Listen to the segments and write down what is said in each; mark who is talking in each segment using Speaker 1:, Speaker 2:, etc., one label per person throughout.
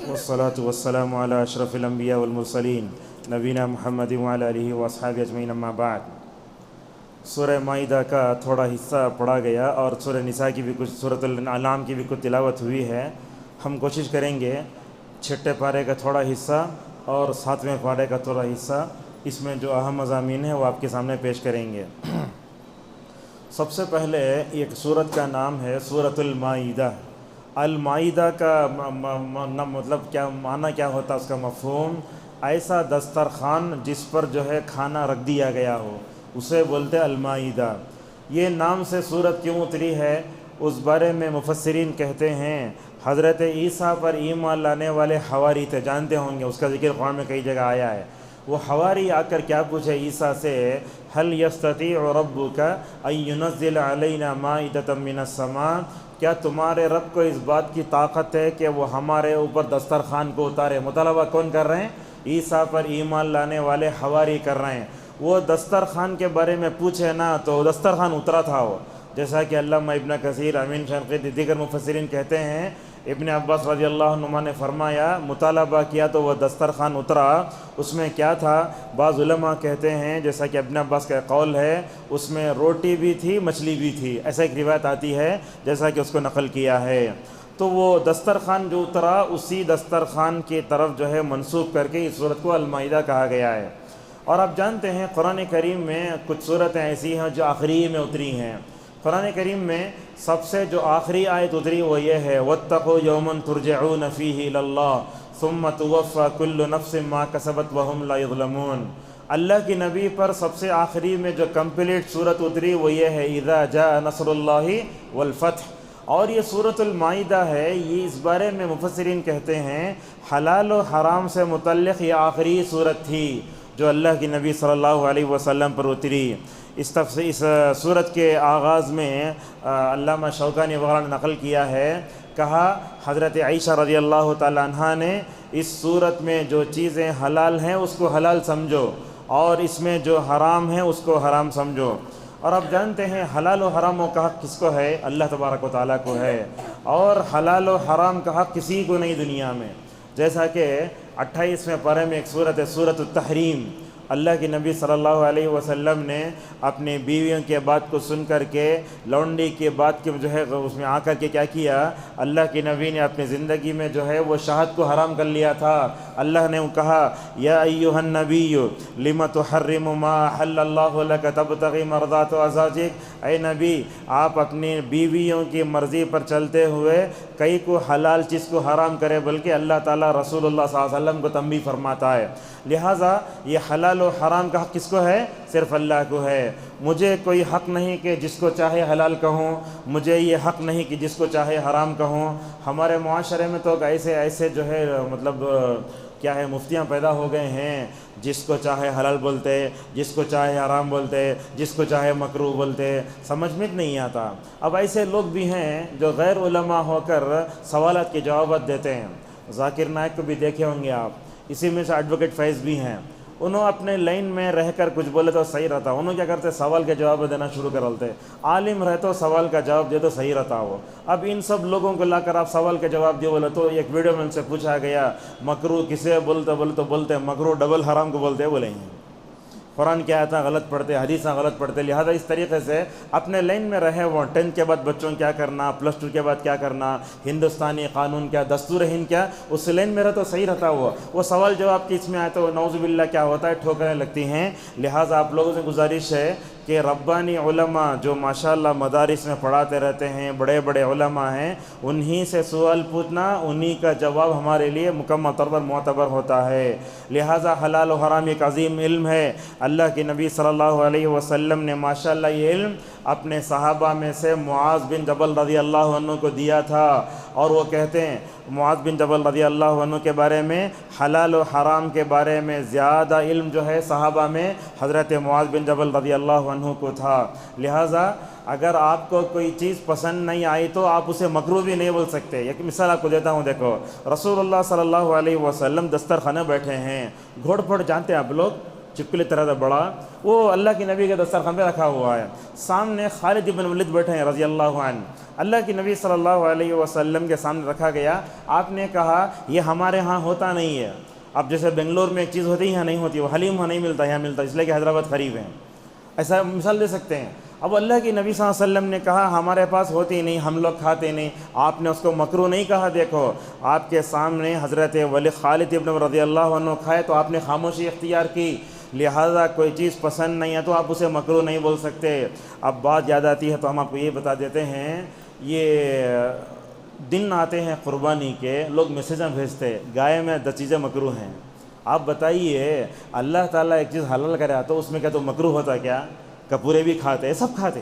Speaker 1: والصلاة والسلام على أشرف الأنبياء والمرسلين نبینا محمد وعلی آلہ واصحابہ اجمعین اما بعد۔ سورہ مائدہ کا تھوڑا حصہ پڑھا گیا اور سورہ نساء کی بھی کچھ، سورۃ الانعام کی بھی کچھ تلاوت ہوئی ہے۔ ہم کوشش کریں گے چھٹے پارے کا تھوڑا حصہ اور ساتویں پارے کا تھوڑا حصہ، اس میں جو اہم مضامین ہیں وہ آپ کے سامنے پیش کریں گے۔ سب سے پہلے ایک سورت کا نام ہے سورۃ المائدہ۔ المائدہ کا مطلب کیا معنی کیا ہوتا ہے، اس کا مفہوم؟ ایسا دسترخوان جس پر جو ہے کھانا رکھ دیا گیا ہو، اسے بولتے المائدہ۔ یہ نام سے سورت کیوں اتری ہے، اس بارے میں مفسرین کہتے ہیں حضرت عیسیٰ پر ایمان لانے والے حواری تھے، جانتے ہوں گے، اس کا ذکر قرآن میں کئی جگہ آیا ہے۔ وہ حواری آ کر کیا پوچھے عیسیٰ سے، هل يستطيع ربك ان ينزل علينا مائدة من السماء، کیا تمہارے رب کو اس بات کی طاقت ہے کہ وہ ہمارے اوپر دسترخوان کو اتارے؟ مطالبہ کون کر رہے ہیں؟ عیسیٰ پر ایمان لانے والے حواری کر رہے ہیں۔ وہ دسترخوان کے بارے میں پوچھے نا تو دسترخوان اترا تھا وہ، جیسا کہ علامہ ابن کثیر، امین شنقیطی، دیگر مفسرین کہتے ہیں۔ ابن عباس رضی اللہ عنہ نے فرمایا مطالبہ کیا تو وہ دسترخوان اترا۔ اس میں کیا تھا؟ بعض علماء کہتے ہیں، جیسا کہ ابن عباس کا قول ہے، اس میں روٹی بھی تھی، مچھلی بھی تھی، ایسا ایک روایت آتی ہے جیسا کہ اس کو نقل کیا ہے۔ تو وہ دسترخوان جو اترا، اسی دسترخوان کی طرف جو ہے منسوب کر کے اس سورت کو المائدہ کہا گیا ہے۔ اور آپ جانتے ہیں قرآن کریم میں کچھ صورتیں ایسی ہیں جو آخری میں اتری ہیں۔ قرآن کریم میں سب سے جو آخری آیت اتری وہ یہ ہے، وَاتَّقُوا يَوْمًا تُرْجَعُونَ فِيهِ إِلَى اللَّهِ ثُمَّ تُوَفَّى كُلُّ نَفْسٍ مَا كَسَبَتْ وَهُمْ لَا يُظْلَمُونَ۔ اللہ کی نبی پر سب سے آخری میں جو کمپلیٹ صورت اتری وہ یہ ہے، اِذَا جَاءَ نَصْرُ اللَّهِ وَالْفَتْحُ۔ اور یہ سورۃ المائدہ ہے، یہ اس بارے میں مفسرین کہتے ہیں حلال و حرام سے متعلق یہ آخری صورت تھی جو اللہ کی نبی صلی اللہ علیہ وسلم پر اتری۔ اس صورت کے آغاز میں علامہ شوکانی وغیرہ نے نقل کیا ہے، کہا حضرت عائشہ رضی اللہ تعالی عنہا نے اس صورت میں جو چیزیں حلال ہیں اس کو حلال سمجھو اور اس میں جو حرام ہیں اس کو حرام سمجھو۔ اور آپ جانتے ہیں حلال و حرام کا حق کس کو ہے؟ اللہ تبارک و تعالیٰ کو ہے، اور حلال و حرام کا حق کسی کو نہیں دنیا میں۔ جیسا کہ 28ویں پارے میں ایک صورت ہے سورۃ التحریم۔ اللہ کی نبی صلی اللہ علیہ وسلم نے اپنی بیویوں کے بات کو سن کر کے، لونڈی کے بات کے جو ہے اس میں آ کر کے کیا کیا، اللہ کی نبی نے اپنی زندگی میں جو ہے وہ شہد کو حرام کر لیا تھا۔ اللہ نے کہا یا ایھا النبی لم تحرم ما احل اللہ لک تبتغی مرضات ازواجک، اے نبی آپ اپنی بیویوں کی مرضی پر چلتے ہوئے کئی کو حلال چیز کو حرام کرے، بلکہ اللہ تعالیٰ رسول اللہ صلی اللہ علیہ وسلم کو تنبیہ فرماتا ہے۔ لہٰذا یہ حلال و حرام کا حق کس کو ہے؟ صرف اللہ کو ہے۔ مجھے کوئی حق نہیں کہ جس کو چاہے حلال کہوں، مجھے یہ حق نہیں کہ جس کو چاہے حرام کہوں۔ ہمارے معاشرے میں تو ایسے جو ہے مطلب کیا ہے، مفتیاں پیدا ہو گئے ہیں، جس کو چاہے حلال بولتے، جس کو چاہے حرام بولتے، جس کو چاہے مکروہ بولتے، سمجھ میں نہیں آتا۔ اب ایسے لوگ بھی ہیں جو غیر علماء ہو کر سوالات کے جوابات دیتے ہیں۔ ذاکر نائک کو بھی دیکھے ہوں گے آپ، اسی میں سے ایڈوکیٹ فیض بھی ہیں۔ انہوں اپنے لائن میں رہ کر کچھ بولے تو صحیح رہتا، انہوں کیا کرتے، سوال کے جواب دینا شروع کر دیتے۔ عالم رہے تو سوال کا جواب دے تو صحیح رہتا وہ۔ اب ان سب لوگوں کو لا کر آپ سوال کے جواب دیے بولے تو، ایک ویڈیو میں ان سے پوچھا گیا مکروہ کسے بولتے مکروہ ڈبل حرام کو بولتے بولے ہیں۔ قرآن کی آیتیں غلط پڑھتے، حدیثیں غلط پڑھتے، لہذا اس طریقے سے اپنے لائن میں رہے وہ 10 کے بعد بچوں کیا کرنا، +2 کے بعد کیا کرنا، ہندوستانی قانون کیا، دستور ہند کیا، اس لائن میں رہے تو صحیح رہتا وہ سوال جواب کی اس میں آئے تو نعوذ باللہ کیا ہوتا ہے، ٹھوکریں لگتی ہیں۔ لہذا آپ لوگوں سے گزارش ہے کہ ربانی علماء جو ماشاءاللہ مدارس میں پڑھاتے رہتے ہیں، بڑے بڑے علماء ہیں، انہی سے سوال پوچھنا، انہی کا جواب ہمارے لیے مکمل طور پر معتبر ہوتا ہے۔ لہٰذا حلال و حرام ایک عظیم علم ہے۔ اللہ کے نبی صلی اللہ علیہ وسلم نے ماشاءاللہ یہ علم اپنے صحابہ میں سے معاذ بن جبل رضی اللہ عنہ کو دیا تھا، اور وہ کہتے ہیں معاذ بن جبل رضی اللہ عنہ کے بارے میں، حلال و حرام کے بارے میں زیادہ علم جو ہے صحابہ میں حضرت معاذ بن جبل رضی اللہ عنہ کو تھا۔ لہٰذا اگر آپ کو کوئی چیز پسند نہیں آئی تو آپ اسے مکروہ بھی نہیں بول سکتے۔ ایک مثال آپ کو دیتا ہوں، دیکھو رسول اللہ صلی اللہ علیہ وسلم دسترخوانے بیٹھے ہیں، گھوڑ پھوڑ جانتے ہیں آپ لوگ، چپکلی طرح کا بڑا، وہ اللہ کے نبی کے دسترخوان پہ رکھا ہوا ہے۔ سامنے خالد بن ولید بیٹھے ہیں رضی اللہ عنہ، اللہ کے نبی صلی اللہ علیہ وسلم کے سامنے رکھا گیا۔ آپ نے کہا یہ ہمارے ہاں ہوتا نہیں ہے، اب جیسے بنگلور میں ایک چیز ہوتی ہے یہاں نہیں ہوتی، وہ حلیم وہاں نہیں ملتا یہاں ملتا، اس لیے کہ حیدرآباد قریب ہے، ایسا مثال دے سکتے ہیں۔ اب اللہ کے نبی صلی اللہ علیہ وسلم نے کہا ہمارے پاس ہوتی نہیں، ہم لوگ کھاتے نہیں، آپ نے اس کو مکروہ نہیں کہا۔ دیکھو آپ کے سامنے حضرت خالد ابن رضی اللہ عنہ کھائے تو آپ نے خاموشی اختیار کی، لہذا کوئی چیز پسند نہیں ہے تو آپ اسے مکروہ نہیں بول سکتے۔ اب بات یاد آتی ہے تو ہم آپ کو یہ بتا دیتے ہیں، یہ دن آتے ہیں قربانی کے، لوگ میسیجیں بھیجتے گائے میں 10 چیزیں مکروہ ہیں، آپ بتائیے اللہ تعالیٰ ایک چیز حلال کرے تو اس میں کیا تو مکروہ ہوتا کیا؟ کپورے بھی کھاتے، سب کھاتے۔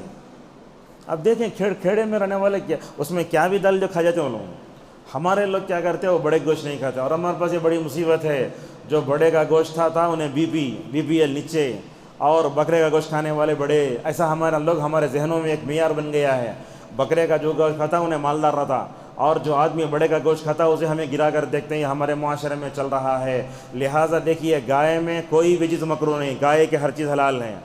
Speaker 1: اب دیکھیں کھیڑے میں رہنے والے کیا اس میں کیا بھی ڈال جو کھا جاتے ہیں وہ لوگ۔ ہمارے لوگ کیا کرتے ہیں وہ بڑے گوشت نہیں کھاتے، اور ہمارے پاس یہ بڑی مصیبت ہے، جو بڑے کا گوشت تھا انہیں بی پی ایل نیچے، اور بکرے کا گوشت کھانے والے بڑے، ایسا ہمارے ذہنوں میں ایک معیار بن گیا ہے۔ بکرے کا جو گوشت کھاتا انہیں مالدار رہتا، اور جو آدمی بڑے کا گوشت کھاتا اسے ہمیں گرا کر دیکھتے ہیں، یہ ہمارے معاشرے میں چل رہا ہے۔ لہٰذا دیکھیے گائے میں کوئی بھی چیز مکروہ نہیں، گائے کے ہر چیز حلال ہے۔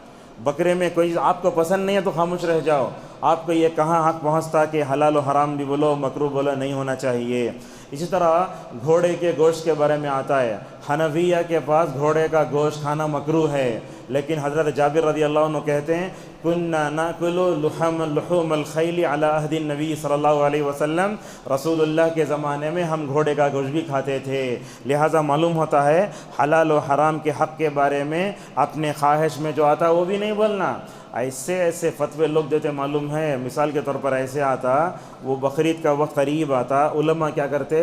Speaker 1: بکرے میں کوئی چیز آپ کو پسند نہیں ہے تو خاموش رہ جاؤ، آپ کو یہ کہاں حق پہنچتا کہ حلال و حرام بھی بولو مکروہ بولو، نہیں ہونا چاہیے۔ اسی طرح گھوڑے کے گوشت کے بارے میں آتا ہے، حنفیہ کے پاس گھوڑے کا گوشت کھانا مکروہ ہے، لیکن حضرت جابر رضی اللہ عنہ کہتے ہیں کننا ناکل لحوم الخیل علی عہد النبی صلی اللہ علیہ وسلم، رسول اللہ کے زمانے میں ہم گھوڑے کا گوشت بھی کھاتے تھے۔ لہٰذا معلوم ہوتا ہے حلال و حرام کے حق کے بارے میں اپنے خواہش میں جو آتا وہ بھی نہیں بولنا۔ ایسے فتوے لوگ دیتے معلوم ہے، مثال کے طور پر ایسے آتا، وہ بقرعید کا وقت قریب آتا، علماء کیا کرتے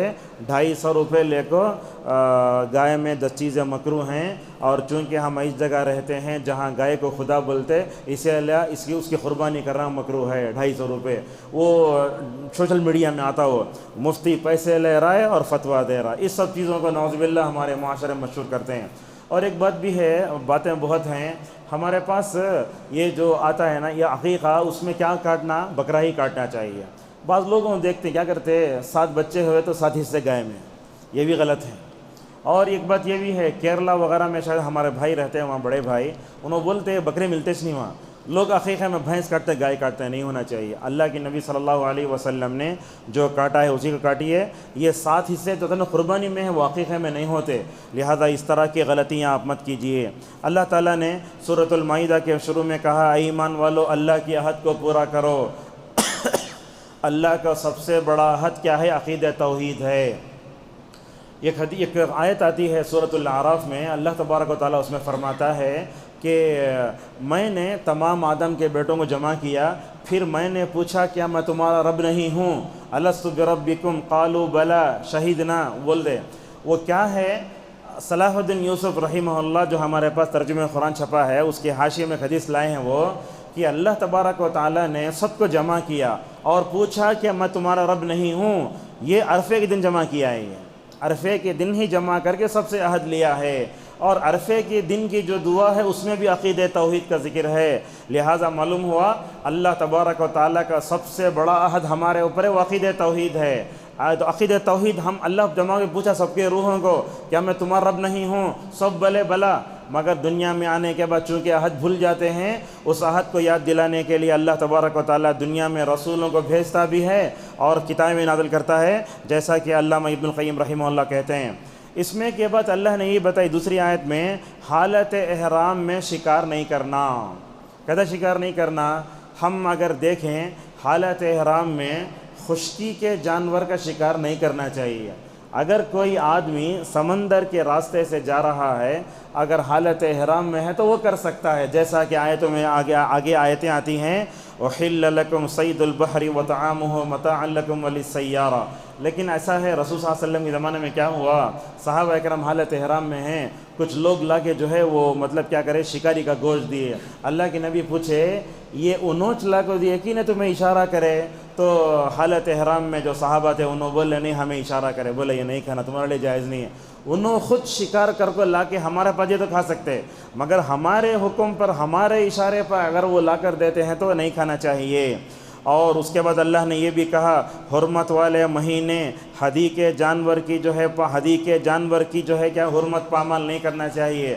Speaker 1: 250 روپے لے کو گائے میں 10 چیزیں مکروہ ہیں، اور چونکہ ہم اس جگہ رہتے ہیں جہاں گائے کو خدا بولتے، اسی لیے اس کی قربانی کرنا مکروہ ہے، 250 روپے۔ وہ سوشل میڈیا میں آتا ہو مفتی پیسے لے رہا ہے اور فتویٰ دے رہا ہے، اس سب چیزوں کو نعوذ باللہ ہمارے معاشرے میں مشہور کرتے ہیں۔ اور ایک بات بھی ہے، باتیں بہت ہیں ہمارے پاس، یہ جو آتا ہے نا یہ عقیقہ، اس میں کیا کاٹنا؟ بکرا ہی کاٹنا چاہیے۔ بعض لوگوں کو دیکھتے کیا کرتے 7 بچے ہوئے تو 7 حصے گائے میں، یہ بھی غلط ہے۔ اور ایک بات یہ بھی ہے، کیرلا وغیرہ میں شاید ہمارے بھائی رہتے ہیں وہاں، بڑے بھائی، انہوں بولتے ہیں بکرے ملتے نہیں وہاں، لوگ عقیقے میں بھینس کاٹتے گائے کاٹتے، نہیں ہونا چاہیے۔ اللہ کے نبی صلی اللہ علیہ وسلم نے جو کاٹا ہے اسی کو کاٹیے۔ یہ 7 حصے جو قربانی میں ہیں وہ عقیقے میں نہیں ہوتے، لہذا اس طرح کی غلطیاں آپ مت کیجیے۔ اللہ تعالیٰ نے سورۃ المائدہ کے شروع میں کہا اے ایمان والو اللہ کی عہد کو پورا کرو۔ اللہ کا سب سے بڑا عہد کیا ہے؟ عقیدہ توحید ہے۔ ایک آیت آتی ہے سورۃ الاعراف میں، اللہ تبارک و تعالیٰ اس میں فرماتا ہے کہ میں نے تمام آدم کے بیٹوں کو جمع کیا، پھر میں نے پوچھا کیا میں تمہارا رب نہیں ہوں؟ الست بربکم قالوا بلا شہیدنا، بول دے۔ وہ کیا ہے؟ صلاح الدین یوسف رحمہ اللہ جو ہمارے پاس ترجمہ قرآن چھپا ہے، اس کے حاشیے میں حدیث لائے ہیں وہ، کہ اللہ تبارک و تعالیٰ نے سب کو جمع کیا اور پوچھا کہ میں تمہارا رب نہیں ہوں۔ یہ عرفے کے دن جمع کیا ہے، یہ عرفے کے دن ہی جمع کر کے سب سے عہد لیا ہے، اور عرفے کے دن کی جو دعا ہے اس میں بھی عقیدہ توحید کا ذکر ہے۔ لہٰذا معلوم ہوا اللہ تبارک و تعالیٰ کا سب سے بڑا عہد ہمارے اوپر ہے، وہ عقیدہ توحید ہے۔ تو عقیدہ توحید ہم اللہ جمع کے پوچھا سب کے روحوں کو کیا میں تمہارا رب نہیں ہوں؟ سب بلے بلا، مگر دنیا میں آنے کے بعد چونکہ عہد بھول جاتے ہیں، اس عہد کو یاد دلانے کے لیے اللہ تبارک و تعالیٰ دنیا میں رسولوں کو بھیجتا بھی ہے اور کتابیں نازل کرتا ہے، جیسا کہ علامہ ابن القیم رحمہ اللہ کہتے ہیں۔ اس میں کے بعد اللہ نے یہ بتائی دوسری آیت میں، حالت احرام میں شکار نہیں کرنا۔ کہتا شکار نہیں کرنا، ہم اگر دیکھیں حالت احرام میں خشکی کے جانور کا شکار نہیں کرنا چاہیے۔ اگر کوئی آدمی سمندر کے راستے سے جا رہا ہے، اگر حالت احرام میں ہے تو وہ کر سکتا ہے، جیسا کہ آیتوں میں آگے آیتیں آتی ہیں احل لکم صید البحر وطعامہ متاعا لکم وللسیارہ۔ لیکن ایسا ہے رسول صلی اللہ علیہ وسلم کے زمانے میں کیا ہوا، صحابہ اکرام حالت احرام میں ہیں، کچھ لوگ لا کے جو ہے وہ مطلب کیا کرے شکاری کا گوشت دیے۔ اللہ کے نبی پوچھے یہ اونچ لا کو دیے کہ نہ تمہیں اشارہ کرے؟ تو حالت احرام میں جو صحابہ تھے انہوں بولے نہیں ہمیں اشارہ کرے، بولے یہ نہیں کھانا، تمہارے لیے جائز نہیں ہے۔ انہوں خود شکار کر کو لا کے ہمارے پاس تو کھا سکتے، مگر ہمارے حکم پر ہمارے اشارے پر اگر وہ لا کر دیتے ہیں تو نہیں کھانا چاہیے۔ اور اس کے بعد اللہ نے یہ بھی کہا حرمت والے مہینے ہدی کے جانور کی جو ہے کیا حرمت پامال نہیں کرنا چاہیے۔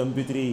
Speaker 1: MP3,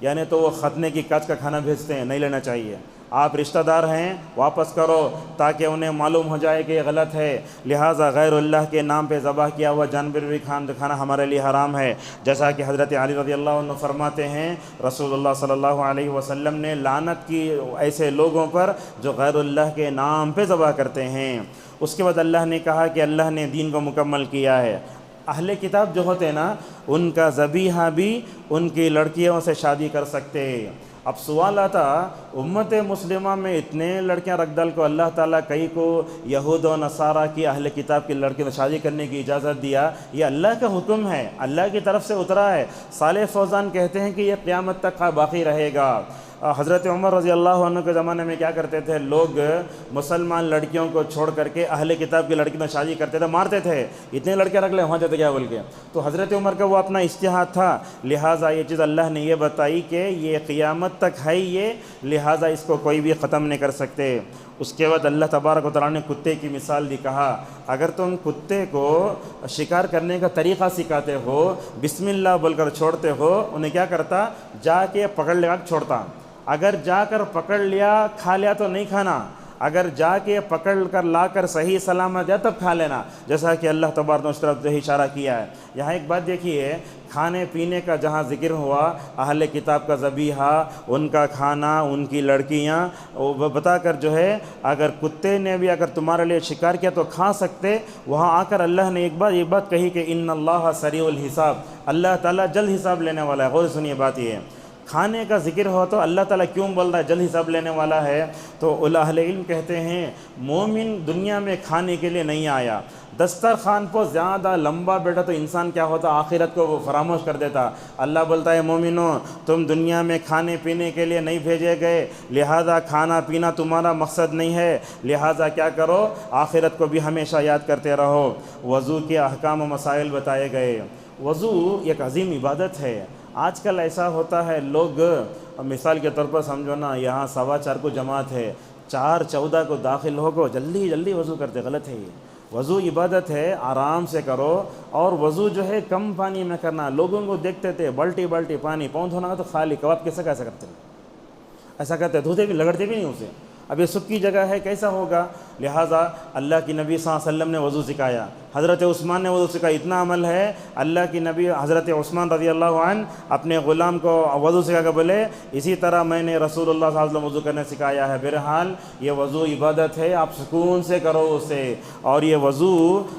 Speaker 1: یعنی تو وہ ختنے کی کچ کا کھانا بھیجتے ہیں، نہیں لینا چاہیے۔ آپ رشتہ دار ہیں واپس کرو تاکہ انہیں معلوم ہو جائے کہ یہ غلط ہے، لہٰذا غیر اللہ کے نام پہ ذبح کیا ہوا جانور بھی کھانا ہمارے لیے حرام ہے۔ جیسا کہ حضرت علی رضی اللہ عنہ فرماتے ہیں رسول اللہ صلی اللہ علیہ وسلم نے لعنت کی ایسے لوگوں پر جو غیر اللہ کے نام پہ ذبح کرتے ہیں۔ اس کے بعد اللہ نے کہا کہ اللہ نے دین کو مکمل کیا ہے۔ اہل کتاب جو ہوتے ہیں نا، ان کا ذبیحہ بھی ان کی لڑکیوں سے شادی کر سکتے۔ اب سوال آتا، امت مسلمہ میں اتنے لڑکیاں رکھ ڈال کو اللہ تعالیٰ کئی کو یہود و نصارہ کی اہل کتاب کی لڑکیوں سے شادی کرنے کی اجازت دیا، یہ اللہ کا حکم ہے، اللہ کی طرف سے اترا ہے۔ صالح فوزان کہتے ہیں کہ یہ قیامت تک باقی رہے گا۔ حضرت عمر رضی اللہ عنہ کے زمانے میں کیا کرتے تھے، لوگ مسلمان لڑکیوں کو چھوڑ کر کے اہل کتاب کی لڑکیوں میں شادی کرتے تھے، مارتے تھے، اتنے لڑکے رکھ لے وہاں جاتے کیا بول کے۔ تو حضرت عمر کا وہ اپنا اجتہاد تھا، لہٰذا یہ چیز اللہ نے یہ بتائی کہ یہ قیامت تک ہے، یہ لہٰذا اس کو کوئی بھی ختم نہیں کر سکتے۔ اس کے بعد اللہ تبارک و تعالیٰ نے کتے کی مثال دی، کہا اگر تم کتے کو شکار کرنے کا طریقہ سکھاتے ہو، بسم اللہ بول کر چھوڑتے ہو، انہیں کیا کرتا، جا کے پکڑ لے کر چھوڑتا، اگر جا کر پکڑ لیا کھا لیا تو نہیں کھانا، اگر جا کے پکڑ کر لا کر صحیح سلامت جائے تب کھا لینا، جیسا کہ اللہ تبارک نے اس طرف اشارہ کیا ہے۔ یہاں ایک بات دیکھیے، کھانے پینے کا جہاں ذکر ہوا، اہل کتاب کا ذبیحہ، ان کا کھانا، ان کی لڑکیاں، وہ بتا کر جو ہے اگر کتے نے بھی اگر تمہارے لیے شکار کیا تو کھا سکتے، وہاں آ کر اللہ نے ایک بات کہی کہ ان اللہ سریع الحساب، اللہ تعالیٰ جلد حساب لینے والا ہے۔ غور سے سنیے بات، یہ ہے کھانے کا ذکر ہو تو اللہ تعالیٰ کیوں بول رہا ہے جلد حساب لینے والا ہے؟ تو اہل علم کہتے ہیں مومن دنیا میں کھانے کے لیے نہیں آیا، دسترخوان کو زیادہ لمبا بیٹھا تو انسان کیا ہوتا، آخرت کو وہ فراموش کر دیتا۔ اللہ بولتا ہے مومنوں، تم دنیا میں کھانے پینے کے لیے نہیں بھیجے گئے، لہذا کھانا پینا تمہارا مقصد نہیں ہے، لہذا کیا کرو، آخرت کو بھی ہمیشہ یاد کرتے رہو۔ وضو کے احکام و مسائل بتائے گئے۔ وضو ایک عظیم عبادت ہے۔ آج کل ایسا ہوتا ہے، لوگ مثال کے طور پر سمجھو نا، یہاں 4:15 کو جماعت ہے، 4:14 کو داخل ہو گو، جلدی وضو کرتے، غلط ہے یہ۔ وضو عبادت ہے، آرام سے کرو، اور وضو جو ہے کم پانی میں کرنا۔ لوگوں کو دیکھتے تھے بالٹی پانی، پاؤں دھونا کا تو خالی کباب کیسا کرتے ہیں، ایسا کرتے، دھوتے بھی لگڑتے بھی نہیں اسے۔ اب یہ سب کی جگہ ہے، کیسا ہوگا؟ لہٰذا اللہ کی نبی صلی اللہ علیہ وسلم نے وضو سکھایا، حضرت عثمان نے وضو سکھایا۔ اتنا عمل ہے، اللہ کی نبی حضرت عثمان رضی اللہ عنہ اپنے غلام کو وضو سکھا کے بولے اسی طرح میں نے رسول اللہ صلی اللہ علیہ وسلم وضو کرنے سکھایا ہے۔ بہرحال یہ وضو عبادت ہے، آپ سکون سے کرو اسے۔ اور یہ وضو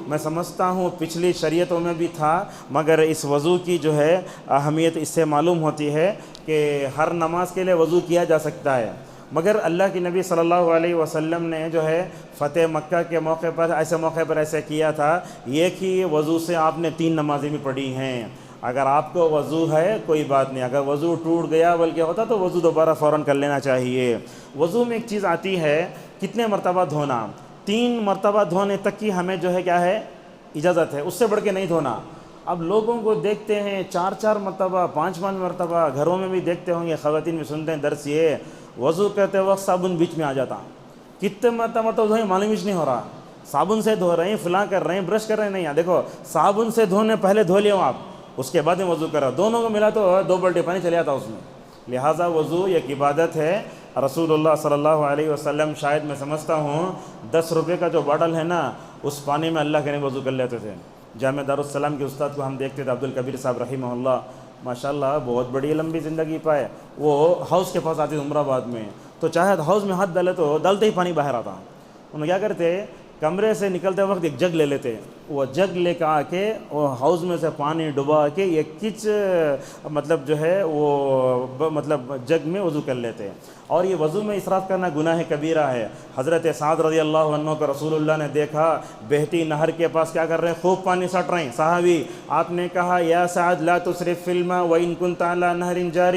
Speaker 1: میں سمجھتا ہوں پچھلی شریعتوں میں بھی تھا، مگر اس وضو کی جو ہے اہمیت اس سے معلوم ہوتی ہے کہ ہر نماز کے لیے وضو کیا جا سکتا ہے، مگر اللہ کی نبی صلی اللہ علیہ وسلم نے جو ہے فتح مکہ کے موقع پر ایسے کیا تھا، ایک ہی وضو سے آپ نے 3 نمازیں بھی پڑھی ہیں۔ اگر آپ کو وضو ہے کوئی بات نہیں، اگر وضو ٹوٹ گیا بلکہ ہوتا تو وضو دوبارہ فوراً کر لینا چاہیے۔ وضو میں ایک چیز آتی ہے، کتنے مرتبہ دھونا، 3 مرتبہ دھونے تک کی ہمیں جو ہے کیا ہے، اجازت ہے، اس سے بڑھ کے نہیں دھونا۔ اب لوگوں کو دیکھتے ہیں 4 مرتبہ، 5 مرتبہ، گھروں میں بھی دیکھتے ہوں گے، خواتین بھی سنتے ہیں درس، یہ وضو کرتے وقت صابن بیچ میں آ جاتا، کتنے مرتبہ تو معلوم ہی نہیں ہو رہا، صابن سے دھو رہے ہیں، فلاں کر رہے ہیں، برش کر رہے ہیں، نہیں، دیکھو صابن سے دھونے پہلے دھو لیا آپ، اس کے بعد میں وضو کر رہا، دونوں کو ملا تو 2 بالٹی پانی چلے جاتا اس میں۔ لہٰذا وضو ایک عبادت ہے۔ رسول اللہ صلی اللہ علیہ وسلم شاید میں سمجھتا ہوں 10 روپے کا جو باٹل ہے نا، اس پانی میں اللہ کے نبی وضو کر لیتے تھے۔ جامعہ دارالسلام کے استاد کو ہم دیکھتے تھے، عبدالکبیر صاحب رحمہ اللہ، ماشاءاللہ بہت بڑی لمبی زندگی پائے، وہ ہاؤس کے پاس آتے عمر آباد میں، تو چاہے ہاؤس میں ہاتھ ڈالے تو ڈالتے ہی پانی باہر آتا۔ انہوں کیا کرتے، کمرے سے نکلتے وقت ایک جگ لے لیتے، وہ جگ لے کے آ کے وہ ہاؤس میں سے پانی ڈبا کے ایک کچ مطلب جو ہے وہ مطلب جگ میں وضو کر لیتے۔ اور یہ وضو میں اسراف کرنا گناہ کبیرہ ہے۔ حضرت سعد رضی اللہ عنہ کو رسول اللہ نے دیکھا بہتی نہر کے پاس کیا کر رہے ہیں، خوب پانی سٹ رہے ہیں صحابی۔ آپ نے کہا یا سعد لا تسرف فی الماء وان کنت علی نہر جار،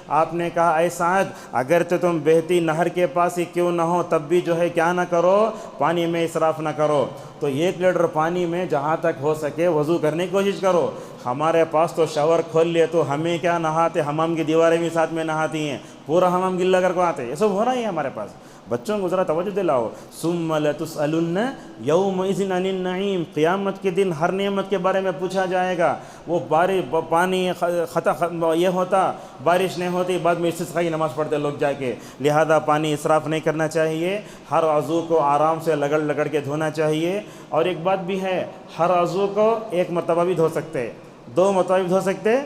Speaker 1: آپ نے کہا اے سعد اگر تو تم بہتی نہر کے پاس ہی کیوں نہ ہو تب بھی جو ہے کیا نہ کرو، پانی میں اسراف نہ کرو۔ تو 1 لیٹر پانی میں جہاں تک ہو سکے وضو کرنے کی کوشش کرو۔ ہمارے پاس تو شاور کھول لیے تو ہمیں کیا نہاتے، حمام کی دیواریں بھی ساتھ میں نہاتی ہیں، پورا حمام گلا کر کو آتے، یہ سب ہو رہا ہے ہمارے پاس۔ بچوں کو ذرا توجہ دلاؤ. ثم لتسألن یومئذ عن النعیم، قیامت کے دن ہر نعمت کے بارے میں پوچھا جائے گا. وہ پانی یہ ہوتا، بارش نہیں ہوتی، بعد میں استسقاء کی نماز پڑھتے لوگ جا کے. لہذا پانی اسراف نہیں کرنا چاہیے، ہر عضو کو آرام سے رگڑ کے دھونا چاہیے. اور ایک بات بھی ہے، ہر عضو کو ایک مرتبہ بھی دھو سکتے، 2 مرتبہ بھی دھو سکتے،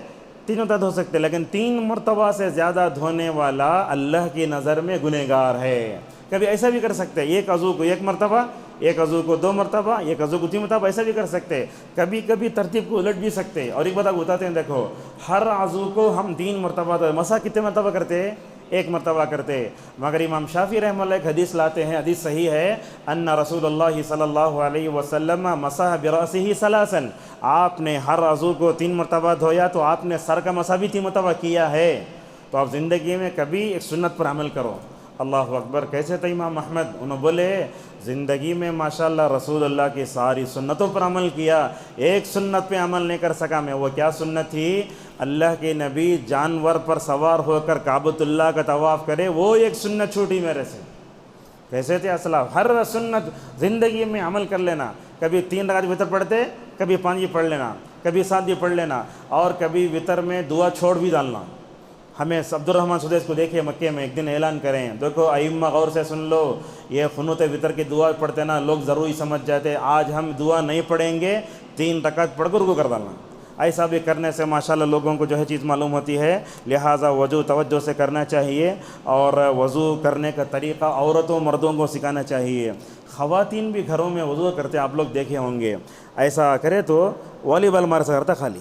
Speaker 1: 3 مرتبہ دھو سکتے، لیکن 3 مرتبہ سے زیادہ دھونے والا اللہ کی نظر میں گنہگار ہے. کبھی ایسا بھی کر سکتے، ایک عضو کو 1 مرتبہ، ایک عضو کو 2 مرتبہ، ایک عضو کو 3 مرتبہ، ایسا بھی کر سکتے. کبھی کبھی ترتیب کو الٹ بھی سکتے. اور ایک بات آپ بتاتے ہیں، دیکھو ہر عضو کو ہم 3 مرتبہ تو مسح کتنے مرتبہ کرتے؟ 1 مرتبہ کرتے. مگر امام شافعی رحمہ اللہ ایک حدیث لاتے ہیں، حدیث صحیح ہے، ان رسول اللہ صلی اللہ علیہ وسلم مسح برأسہ ثلاثا، آپ نے ہر عضو کو 3 مرتبہ دھویا تو آپ نے سر کا مسح بھی 3 مرتبہ کیا ہے. تو آپ زندگی میں کبھی ایک سنت پر عمل کرو. اللہ اکبر. کیسے تھے امام احمد؟ انہوں بولے زندگی میں ماشاءاللہ رسول اللہ کی ساری سنتوں پر عمل کیا، ایک سنت پہ عمل نہیں کر سکا میں. وہ کیا سنت تھی؟ اللہ کے نبی جانور پر سوار ہو کر کعبۃ اللہ کا طواف کرے، وہ ایک سنت چھوٹی میرے سے. کیسے تھے اسلاف؟ ہر سنت زندگی میں عمل کر لینا. کبھی 3 رکعت وتر پڑھتے، کبھی 5 بھی پڑھ لینا، کبھی 7 بھی پڑھ لینا، اور کبھی وتر میں دعا چھوڑ بھی ڈالنا. ہمیں عبد الرحمن سدیس کو دیکھیے مکے میں ایک دن اعلان کریں، دیکھو ائمہ غور سے سن لو، یہ قنوت وتر کی دعا پڑھتے نا لوگ ضروری سمجھ جاتے، آج ہم دعا نہیں پڑھیں گے، 3 رکعت پڑھ کر رکوع کر ڈالنا. ایسا بھی کرنے سے ماشاءاللہ لوگوں کو جو ہے چیز معلوم ہوتی ہے. لہٰذا وضو توجہ سے کرنا چاہیے، اور وضو کرنے کا طریقہ عورتوں مردوں کو سکھانا چاہیے. خواتین بھی گھروں میں وضو کرتے، آپ لوگ دیکھے ہوں گے. ایسا کرے تو والی بال مار سے کرتا خالی،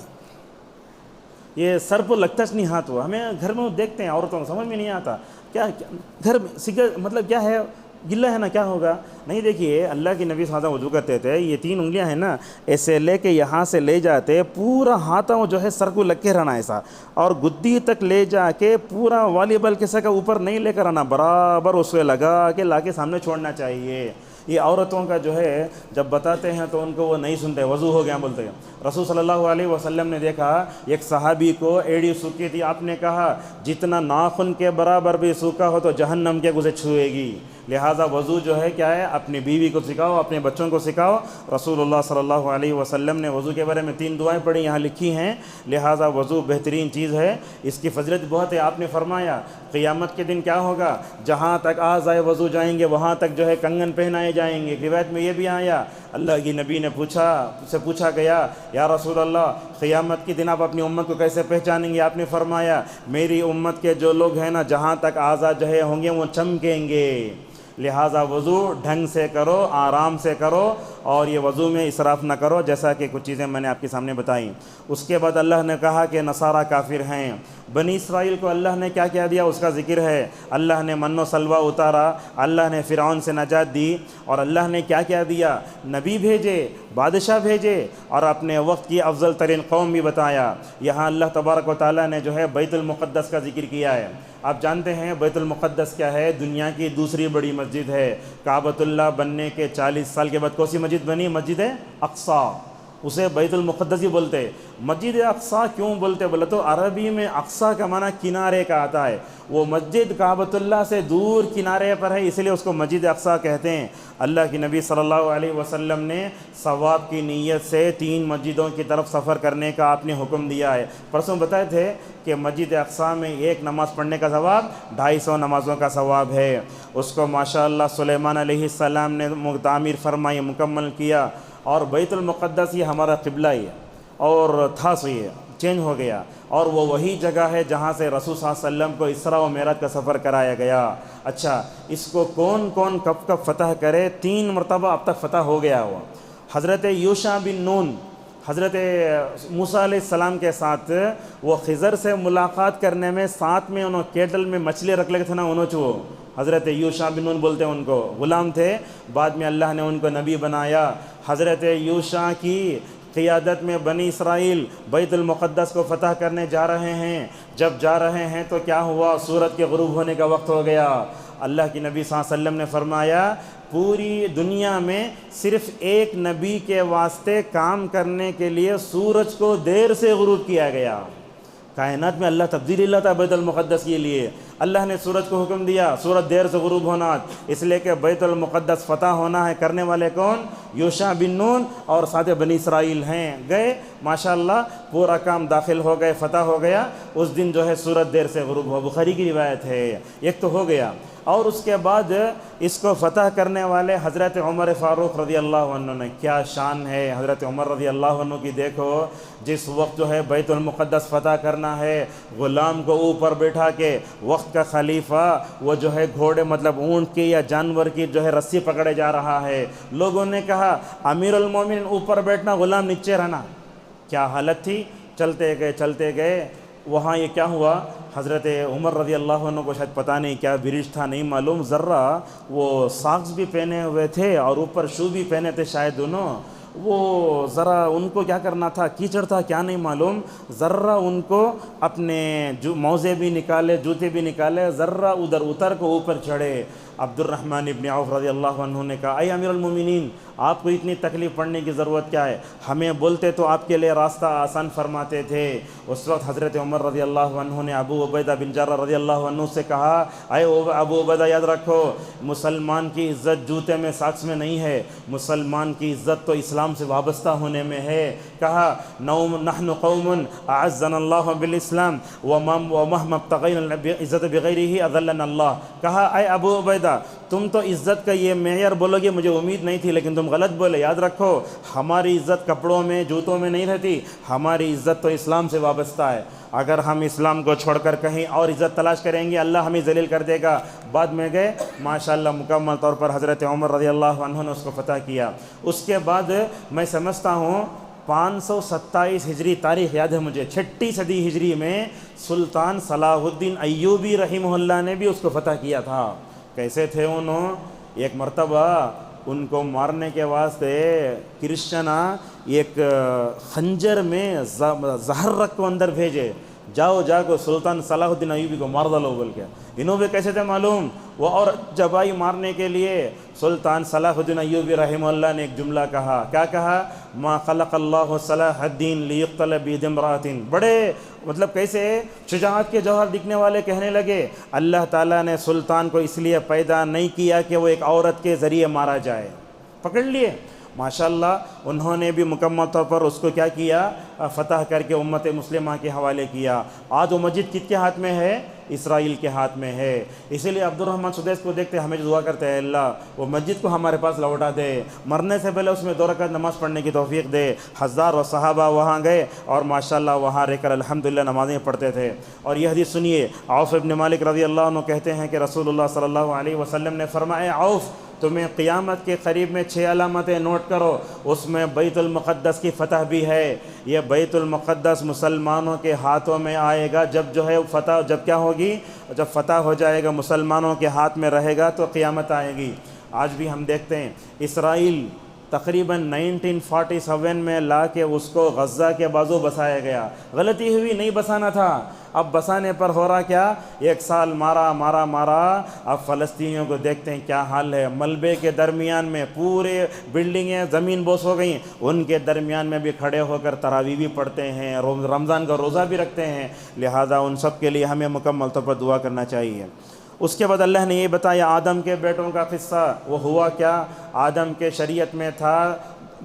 Speaker 1: یہ سر پر لگتا نہیں ہاتھ. ہوا ہمیں گھر میں دیکھتے ہیں عورتوں کو سمجھ میں نہیں آتا کیا گھر میں مطلب کیا ہے، گلہ ہے نا، کیا ہوگا نہیں. دیکھیے اللہ کی نبی صلی اللہ علیہ وسلم وضو کرتے تھے، یہ 3 انگلیاں ہیں نا، ایسے لے کے یہاں سے لے جاتے، پورا ہاتھوں جو ہے سر کو لگ کے رہنا ایسا، اور گدی تک لے جا کے پورا والی بال کیسے کا اوپر نہیں لے کر آنا، برابر اس سے لگا کے لا کے سامنے چھوڑنا چاہیے. یہ عورتوں کا جو ہے جب بتاتے ہیں تو ان کو وہ نہیں سنتے، وضو ہو گیا بولتے ہیں. رسول صلی اللہ علیہ وسلم نے دیکھا ایک صحابی کو ایڑی سوکھی تھی، آپ نے کہا جتنا ناخن کے برابر بھی سوکھا ہو تو جہنم کے گزے چھوئے گی. لہٰذا وضو جو ہے کیا ہے، اپنی بیوی کو سکھاؤ، اپنے بچوں کو سکھاؤ. رسول اللہ صلی اللہ علیہ وسلم نے وضو کے بارے میں 3 دعائیں پڑھی، یہاں لکھی ہیں. لہٰذا وضو بہترین چیز ہے، اس کی فضیلت بہت ہے. آپ نے فرمایا قیامت کے دن کیا ہوگا، جہاں تک اعضائے وضو جائیں گے وہاں تک جو ہے کنگن پہنائے جائیں گے. روایت میں یہ بھی آیا، اللہ کی نبی نے پوچھا گیا یا رسول اللہ قیامت کے دن آپ اپنی امت کو کیسے پہچانیں گے؟ آپ نے فرمایا میری امت کے جو لوگ ہیں نا، جہاں تک اعضاء جو ہے ہوں گے وہ چمکیں گے. لہٰذا وضو ڈھنگ سے کرو، آرام سے کرو، اور یہ وضو میں اسراف نہ کرو، جیسا کہ کچھ چیزیں میں نے آپ کے سامنے بتائیں. اس کے بعد اللہ نے کہا کہ نصارہ کافر ہیں. بنی اسرائیل کو اللہ نے کیا کیا دیا اس کا ذکر ہے. اللہ نے من و سلوہ اتارا، اللہ نے فرعون سے نجات دی، اور اللہ نے کیا کیا دیا، نبی بھیجے، بادشاہ بھیجے، اور اپنے وقت کی افضل ترین قوم بھی بتایا. یہاں اللہ تبارک و تعالیٰ نے جو ہے بیت المقدس کا ذکر کیا ہے. آپ جانتے ہیں بیت المقدس کیا ہے، دنیا کی دوسری بڑی مسجد ہے. کعبۃ اللہ بننے کے 40 سال کے بعد کون سی مسجد بنی؟ مسجد اقصیٰ. اسے بیت المقدس ہی بولتے. مسجد اقصیٰ کیوں بولتے بولے تو عربی میں اقصیٰ کا معنی کنارے کا آتا ہے. وہ مسجد کعبۃ اللہ سے دور کنارے پر ہے، اس لیے اس کو مسجد اقصیٰ کہتے ہیں. اللہ کی نبی صلی اللہ علیہ وسلم نے ثواب کی نیت سے 3 مسجدوں کی طرف سفر کرنے کا آپ نے حکم دیا ہے. پرسوں بتائے تھے کہ مسجد اقصیٰ میں 1 نماز پڑھنے کا ثواب 250 نمازوں کا ثواب ہے. اس کو ماشاءاللہ سلیمان علیہ السلام نے تعمیر فرمائی، مکمل کیا. اور بیت المقدس یہ ہمارا قبلہ ہی ہے، اور تھا سو یہ چینج ہو گیا، اور وہ وہی جگہ ہے جہاں سے رسول صلی اللہ علیہ وسلم کو اسراء و معراج کا سفر کرایا گیا. اچھا، اس کو کون کون کب کب فتح کرے؟ 3 مرتبہ اب تک فتح ہو گیا ہوا. حضرت یوشع بن نون حضرت موسیٰ علیہ السلام کے ساتھ وہ خضر سے ملاقات کرنے میں ساتھ میں انہوں کیٹل میں مچھلی رکھ لے تھے نا، انہوں چو حضرت یوشع بن نون بولتے ہیں ان کو، غلام تھے، بعد میں اللہ نے ان کو نبی بنایا. حضرت یوشع کی قیادت میں بنی اسرائیل بیت المقدس کو فتح کرنے جا رہے ہیں. جب جا رہے ہیں تو کیا ہوا، سورج کے غروب ہونے کا وقت ہو گیا. اللہ کی نبی صلی اللہ علیہ وسلم نے فرمایا پوری دنیا میں صرف ایک نبی کے واسطے کام کرنے کے لیے سورج کو دیر سے غروب کیا گیا. کائنات میں اللہ تبدیلی لاتا بیت المقدس کے لیے. اللہ نے سورج کو حکم دیا سورج دیر سے غروب ہونا، اس لیے کہ بیت المقدس فتح ہونا ہے، کرنے والے کون؟ یوشع بن نون اور ساتھ بنی اسرائیل ہیں، گئے ماشاءاللہ پورا کام داخل ہو گئے، فتح ہو گیا۔ اس دن جو ہے سورج دیر سے غروب ہوا، بخاری کی روایت ہے، ایک تو ہو گیا۔ اور اس کے بعد اس کو فتح کرنے والے حضرت عمر فاروق رضی اللہ عنہ نے، کیا شان ہے حضرت عمر رضی اللہ عنہ کی، دیکھو جس وقت جو ہے بیت المقدس فتح کرنا ہے، غلام کو اوپر بیٹھا کے وقت کا خلیفہ وہ جو ہے گھوڑے مطلب اونٹ کی یا جانور کی جو ہے رسی پکڑے جا رہا ہے، لوگوں نے کہا امیر المومنین اوپر بیٹھنا، غلام نیچے رہنا، کیا حالت تھی۔ چلتے گئے وہاں یہ کیا ہوا، حضرت عمر رضی اللہ عنہ کو شاید پتہ نہیں کیا برج تھا نہیں معلوم، ذرا وہ ساکس بھی پہنے ہوئے تھے اور اوپر شو بھی پہنے تھے شاید دونوں، وہ ذرا ان کو کیا کرنا تھا، کیچڑ تھا کیا نہیں معلوم، ذرا ان کو اپنے موزے بھی نکالے جوتے بھی نکالے، ذرا ادھر اتر کو اوپر چڑھے۔ عبد الرحمن ابن عوف رضی اللہ عنہ نے کہا اے امیر المومنین، آپ کو اتنی تکلیف پڑنے کی ضرورت کیا ہے، ہمیں بولتے تو آپ کے لیے راستہ آسان فرماتے تھے۔ اس وقت حضرت عمر رضی اللہ عنہ نے ابو عبیدہ بن جرہ رضی اللہ عنہ سے کہا اے ابو عبیدہ، یاد رکھو مسلمان کی عزت جوتے میں ساکس میں نہیں ہے، مسلمان کی عزت تو اسلام سے وابستہ ہونے میں ہے۔ کہا نحن قوم اعزنا اللہ بالاسلام ومهما ابتغینا العزت بغیرہ اذلنا اللہ۔ کہا اے ابو عبیدہ، تم تو عزت کا یہ معیار بولو گے مجھے امید نہیں تھی، لیکن تم غلط بولے، یاد رکھو ہماری عزت کپڑوں میں جوتوں میں نہیں رہتی، ہماری عزت تو اسلام سے وابستہ ہے، اگر ہم اسلام کو چھوڑ کر کہیں اور عزت تلاش کریں گے اللہ ہمیں ذلیل کر دے گا۔ بعد میں گئے ماشاءاللہ مکمل طور پر حضرت عمر رضی اللہ عنہ نے اس کو فتح کیا۔ اس کے بعد میں سمجھتا ہوں 527 ہجری تاریخ یاد ہے مجھے، 6 صدی ہجری میں سلطان صلاح الدین ایوبی رحمہ اللہ نے بھی اس کو فتح کیا تھا۔ کیسے تھے انہوں، ایک مرتبہ ان کو مارنے کے واسطے کرسچنا ایک خنجر میں زہر رکھ کو اندر بھیجے، جا کو سلطان صلاح الدین ایوبی کو مار ڈالو بول کے۔ انہوں بھی کیسے تھے معلوم، وہ اور جب آئی مارنے کے لیے سلطان صلاح الدین ایوبی رحمہ اللہ نے ایک جملہ کہا، کیا کہا، ما خلق اللہ صلاح الدین لیقتل بید امرأۃ، بڑے مطلب کیسے شجاعت کے جوہر دکھنے والے کہنے لگے اللہ تعالیٰ نے سلطان کو اس لیے پیدا نہیں کیا کہ وہ ایک عورت کے ذریعے مارا جائے، پکڑ لیے۔ ماشاءاللہ انہوں نے بھی مکمل طور پر اس کو کیا کیا، فتح کر کے امت مسلمہ کے حوالے کیا۔ آج وہ مسجد کس کے ہاتھ میں ہے، اسرائیل کے ہاتھ میں ہے۔ اسی لیے عبد الرحمن سدیس کو دیکھتے ہمیں دعا کرتے ہیں اللہ وہ مسجد کو ہمارے پاس لوٹا دے، مرنے سے پہلے اس میں 2 رکعت نماز پڑھنے کی توفیق دے۔ ہزاروں صحابہ وہاں گئے اور ماشاءاللہ وہاں رہ کر الحمدللہ نمازیں پڑھتے تھے۔ اور یہ حدیث سنیے، عوف ابن مالک رضی اللہ عنہ کہتے ہیں کہ رسول اللہ صلی اللہ علیہ وسلم نے فرمایا عوف تمہیں قیامت کے قریب میں 6 علامتیں نوٹ کرو، اس میں بیت المقدس کی فتح بھی ہے۔ یہ بیت المقدس مسلمانوں کے ہاتھوں میں آئے گا، جب جو ہے فتح جب کیا ہوگی، جب فتح ہو جائے گا مسلمانوں کے ہاتھ میں رہے گا تو قیامت آئے گی۔ آج بھی ہم دیکھتے ہیں اسرائیل تقریباً 1947 میں لا کے اس کو غزہ کے بازو بسایا گیا، غلطی ہوئی، نہیں بسانا تھا، اب بسانے پر ہو رہا کیا، 1 سال مارا۔ اب فلسطینیوں کو دیکھتے ہیں کیا حال ہے، ملبے کے درمیان میں پورے بلڈنگیں زمین بوس ہو گئیں، ان کے درمیان میں بھی کھڑے ہو کر تراویح بھی پڑھتے ہیں، رمضان کا روزہ بھی رکھتے ہیں، لہذا ان سب کے لیے ہمیں مکمل طور پر دعا کرنا چاہیے۔ اس کے بعد اللہ نے یہ بتایا آدم کے بیٹوں کا قصہ، وہ ہوا کیا، آدم کے شریعت میں تھا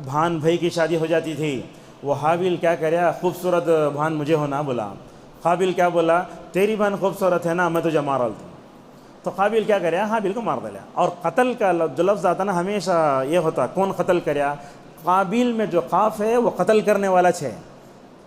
Speaker 1: بھان بھائی کی شادی ہو جاتی تھی، وہ حابیل کیا کرے، خوبصورت بھان مجھے ہونا بولا، قابل کیا بولا، تیری بہن خوبصورت ہے نا میں تجھے مار ڈالتا ہوں، تو قابل کیا کرے، حابیل کو مار ڈالا۔ اور قتل کا جو لفظ آتا نا ہمیشہ یہ ہوتا کون قتل کریا، قابل میں جو قاف ہے وہ قتل کرنے والا ہے،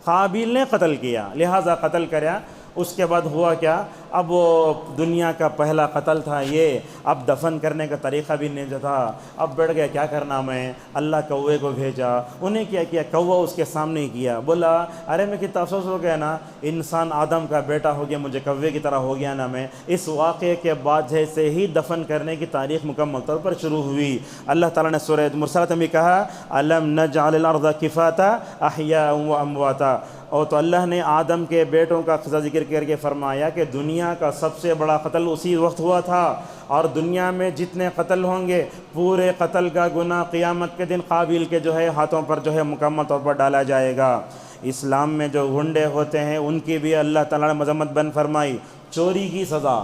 Speaker 1: قابل نے قتل کیا لہذا قتل کریا۔ اس کے بعد ہوا کیا، اب وہ دنیا کا پہلا قتل تھا یہ، اب دفن کرنے کا طریقہ بھی نہیں تھا، اب بیٹھ گیا کیا کرنا میں، اللہ کوے کو بھیجا، انہیں کیا کیا، کوا اس کے سامنے کیا، بولا ارے میں کتنا افسوس ہو گیا نا، انسان آدم کا بیٹا ہو گیا، مجھے کوے کی طرح ہو گیا نا میں۔ اس واقعے کے بعد سے ہی دفن کرنے کی تاریخ مکمل طور پر شروع ہوئی۔ اللہ تعالیٰ نے سورہ مرسلات میں کہا الم نجعل الارض کفاتا احیاء و امواتا، اور تو اللہ نے آدم کے بیٹوں کا قصہ ذکر کر کے فرمایا کہ دنیا کا سب سے بڑا قتل اسی وقت ہوا تھا، اور دنیا میں جتنے قتل ہوں گے پورے قتل کا گناہ قیامت کے دن قابل کے جو ہے ہاتھوں پر جو ہے مکمل طور پر ڈالا جائے گا۔ اسلام میں جو گنڈے ہوتے ہیں ان کی بھی اللہ تعالیٰ نے مذمت بن فرمائی، چوری کی سزا.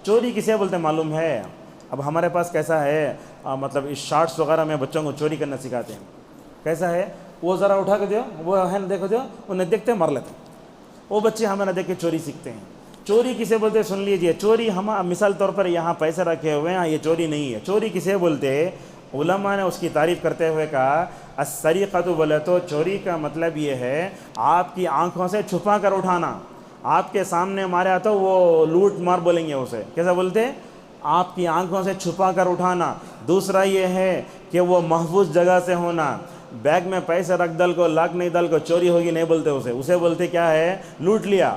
Speaker 1: چوری کسے بولتے ہیں معلوم ہے؟ اب ہمارے پاس کیسا ہے مطلب اس شارٹس وغیرہ میں بچوں کو چوری کرنا سکھاتے ہیں. کیسا ہے؟ وہ ذرا اٹھا کے دیو، وہ ہے نا دیکھو دیو، انہیں دیکھتے مر لیتے ہیں. وہ بچے ہمیں نہ دیکھ کے چوری سیکھتے ہیں. چوری کسے بولتے ہیں سن لیجئے. چوری ہم مثال طور پر یہاں پیسے رکھے ہوئے ہیں، یہ چوری نہیں ہے. چوری کسے بولتے ہیں؟ علماء نے اس کی تعریف کرتے ہوئے کہا السریقۃ، بولے تو چوری کا مطلب یہ ہے آپ کی آنکھوں سے چھپا کر اٹھانا. آپ کے سامنے مارا تو وہ لوٹ مار بولیں گے اسے. کیسا بولتے؟ آپ کی آنکھوں سے چھپا کر اٹھانا. دوسرا یہ ہے کہ وہ محفوظ جگہ سے ہونا. بیگ میں پیسے رکھ ڈل کو، لاک نہیں ڈل کو، چوری ہوگی نہیں بولتے اسے بولتے کیا ہے؟ لوٹ لیا.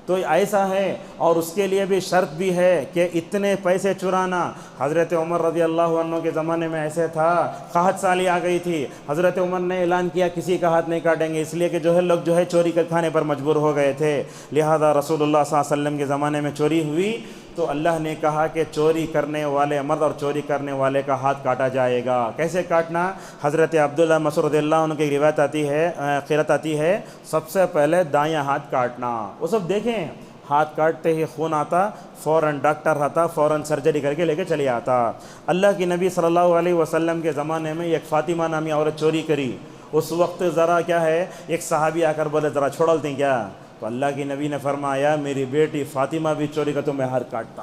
Speaker 1: تو ایسا ہے. اور اس کے لیے بھی شرط بھی ہے کہ اتنے پیسے چرانا. حضرت عمر رضی اللہ عنہ کے زمانے میں ایسے تھا، قحط سالی آ گئی تھی. حضرت عمر نے اعلان کیا کسی کا ہاتھ نہیں کاٹیں گے، اس لیے کہ جو ہے لوگ جو ہے چوری کر کھانے پر مجبور ہو گئے تھے. لہذا رسول اللہ صلی اللہ علیہ وسلم کے زمانے میں چوری ہوئی تو اللہ نے کہا کہ چوری کرنے والے مرد اور چوری کرنے والے کا ہاتھ کاٹا جائے گا. کیسے کاٹنا؟ حضرت عبداللہ مسعود رضی اللہ عنہ کی روایت آتی ہے، قرأت آتی ہے، سب سے پہلے دایاں ہاتھ کاٹنا. وہ سب دیکھیں ہاتھ کاٹتے ہی خون آتا، فوراً ڈاکٹر آتا، فوراً سرجری کر کے لے کے چلے آتا. اللہ کی نبی صلی اللہ علیہ وسلم کے زمانے میں ایک فاطمہ نامی عورت چوری کری. اس وقت ذرا کیا ہے، ایک صحابی آ کر بولے ذرا چھوڑ دیتے ہیں کیا؟ تو اللہ کی نبی نے فرمایا میری بیٹی فاطمہ بھی چوری کا تو میں ہاتھ کاٹتا.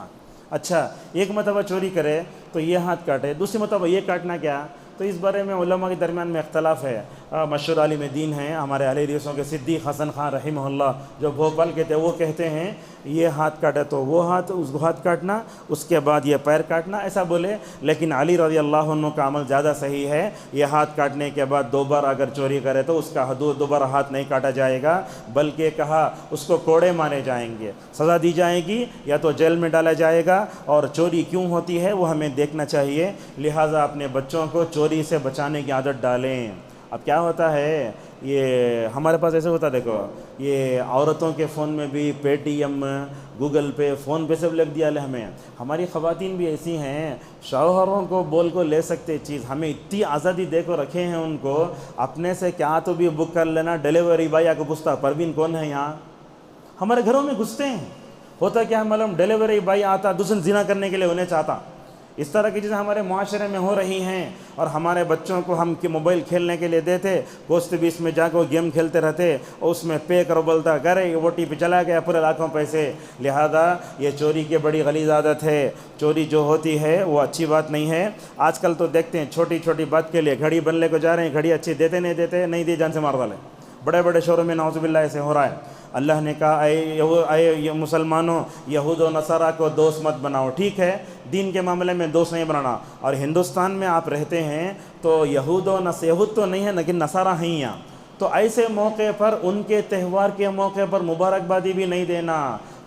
Speaker 1: اچھا، ایک مرتبہ چوری کرے تو یہ ہاتھ کاٹے، دوسری مرتبہ یہ کاٹنا کیا؟ تو اس بارے میں علماء کے درمیان میں اختلاف ہے. مشہور عالم دین ہیں ہمارے اہل حدیثوں کے صدیق حسن خان رحمہ اللہ جو بھوپال کے تھے، وہ کہتے ہیں یہ ہاتھ کاٹے تو وہ ہاتھ، اس کو ہاتھ کاٹنا، اس کے بعد یہ پیر کاٹنا، ایسا بولے. لیکن علی رضی اللہ عنہ کا عمل زیادہ صحیح ہے. یہ ہاتھ کاٹنے کے بعد دوبارہ اگر چوری کرے تو اس کا دوبارہ ہاتھ نہیں کاٹا جائے گا، بلکہ کہا اس کو کوڑے مارے جائیں گے، سزا دی جائے گی، یا تو جیل میں ڈالا جائے گا. اور چوری کیوں ہوتی ہے وہ ہمیں دیکھنا چاہیے. لہٰذا اپنے بچوں کو چوری سے بچانے کی عادت ڈالیں. اب کیا ہوتا ہے، یہ ہمارے پاس ایسے ہوتا، دیکھو یہ عورتوں کے فون میں بھی پے ٹی ایم، گوگل پے، فون پے سب لکھ دیا لے ہمیں. ہماری خواتین بھی ایسی ہیں، شوہروں کو بول کو لے سکتے چیز، ہمیں اتنی آزادی دے کو رکھے ہیں ان کو. اپنے سے کیا تو بھی بک کر لینا. ڈیلیوری بائی آ کو پوچھتا پروین کون ہے یہاں، ہمارے گھروں میں گھستے ہیں. ہوتا کیا معلوم، ڈیلیوری بائی آتا دوسرے زنا کرنے کے لیے انہیں چاہتا. اس طرح کی چیزیں ہمارے معاشرے میں ہو رہی ہیں. اور ہمارے بچوں کو ہم موبائل کھیلنے کے لیے دیتے، گوشت بیس میں جا کے گیم کھیلتے رہتے، اور اس میں پے کرو بولتا کرے وہ ٹی پی چلا گیا پورے لاکھوں پیسے. لہذا یہ چوری کی بڑی غلیظ عادت ہے. چوری جو ہوتی ہے وہ اچھی بات نہیں ہے. آج کل تو دیکھتے ہیں چھوٹی چھوٹی بات کے لیے گھڑی بننے کو جا رہے ہیں، گھڑی اچھی دیتے نہیں دی جان سے مار ڈالے. بڑے بڑے شہروں میں نعوذ باللہ ایسے ہو رہا ہے. اللہ نے کہا اے مسلمانوں، یہود و نصارہ کو دوست مت بناؤ. ٹھیک ہے، دین کے معاملے میں دوست نہیں بنانا. اور ہندوستان میں آپ رہتے ہیں تو یہود تو نہیں ہے لیکن نصارہ ہیں یہاں. تو ایسے موقع پر ان کے تہوار کے موقع پر مبارکبادی بھی نہیں دینا.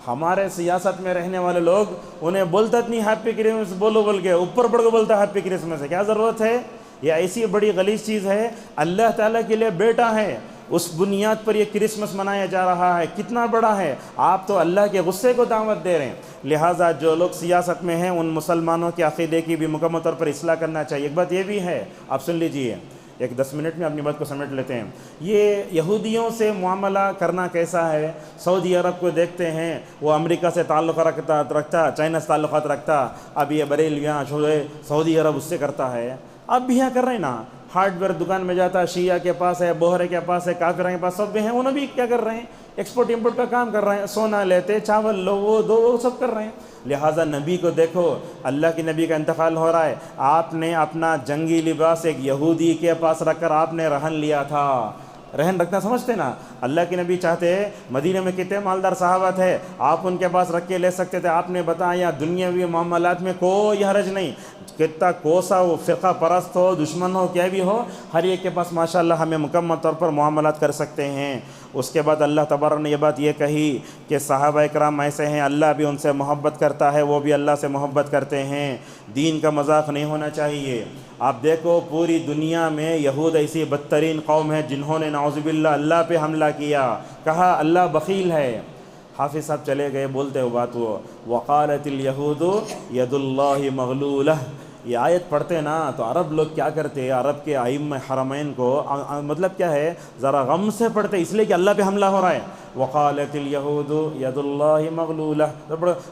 Speaker 1: ہمارے سیاست میں رہنے والے لوگ انہیں بولتا نہیں ہیپی کرسمس بولو بول کے، اوپر بڑھ کے بولتا ہیپی کرسمس. کیا ضرورت ہے؟ یہ ایسی بڑی غلیظ چیز ہے. اللہ تعالیٰ کے لیے بیٹا ہے، اس بنیاد پر یہ کرسمس منایا جا رہا ہے. کتنا بڑا ہے. آپ تو اللہ کے غصے کو دعوت دے رہے ہیں. لہٰذا جو لوگ سیاست میں ہیں ان مسلمانوں کے عقیدے کی بھی مکمل طور پر اصلاح کرنا چاہیے. ایک بات یہ بھی ہے، آپ سن لیجئے، ایک 10 منٹ میں اپنی بات کو سمیٹ لیتے ہیں. یہ یہودیوں سے معاملہ کرنا کیسا ہے. سعودی عرب کو دیکھتے ہیں، وہ امریکہ سے تعلق رکھتا، چائنا سے تعلقات رکھتا. اب یہ بریلویاں سعودی عرب اس سے کرتا ہے. اب بھی یہاں کر رہے ہیں نا. ہارڈ ویئر دکان میں جاتا، شیعہ کے پاس ہے، بوہرے کے پاس ہے، کافرہ کے پاس، سب بھی ہیں. انہوں بھی کیا کر رہے ہیں؟ ایکسپورٹ امپورٹ کا کام کر رہے ہیں. سونا لیتے، چاول لو، وہ دو، وہ سب کر رہے ہیں. لہٰذا نبی کو دیکھو، اللہ کی نبی کا انتقال ہو رہا ہے. آپ نے اپنا جنگی لباس ایک یہودی کے پاس رکھ کر آپ نے رہن لیا تھا. رہن رکھنا سمجھتے نا. اللہ کے نبی چاہتے، مدینہ میں کتنے مالدار صحابہ تھے، آپ ان کے پاس رکھ کے لے سکتے تھے. آپ نے بتایا دنیاوی معاملات میں کوئی حرج نہیں. کتنا کوسا وہ فرقہ پرست ہو، دشمن ہو، کیا بھی ہو، ہر ایک کے پاس ماشاءاللہ ہمیں مکمل طور پر معاملات کر سکتے ہیں. اس کے بعد اللہ تبارک نے یہ بات یہ کہی کہ صحابہ کرام ایسے ہیں، اللہ بھی ان سے محبت کرتا ہے، وہ بھی اللہ سے محبت کرتے ہیں. دین کا مذاق نہیں ہونا چاہیے. آپ دیکھو پوری دنیا میں یہود ایسی بدترین قوم ہے جنہوں نے نعوذ باللہ اللہ پہ حملہ کیا، کہا اللہ بخیل ہے. حافظ صاحب چلے گئے بولتے ہوئے بات وہ وقالت الیہود ید اللہ مغلولہ. یہ آیت پڑھتے نا تو عرب لوگ کیا کرتے، عرب کے ائمہ حرمین کو مطلب کیا ہے، ذرا غم سے پڑھتے، اس لیے کہ اللہ پہ حملہ ہو رہا ہے. وقالت الیہود ید اللہ مغلولہ،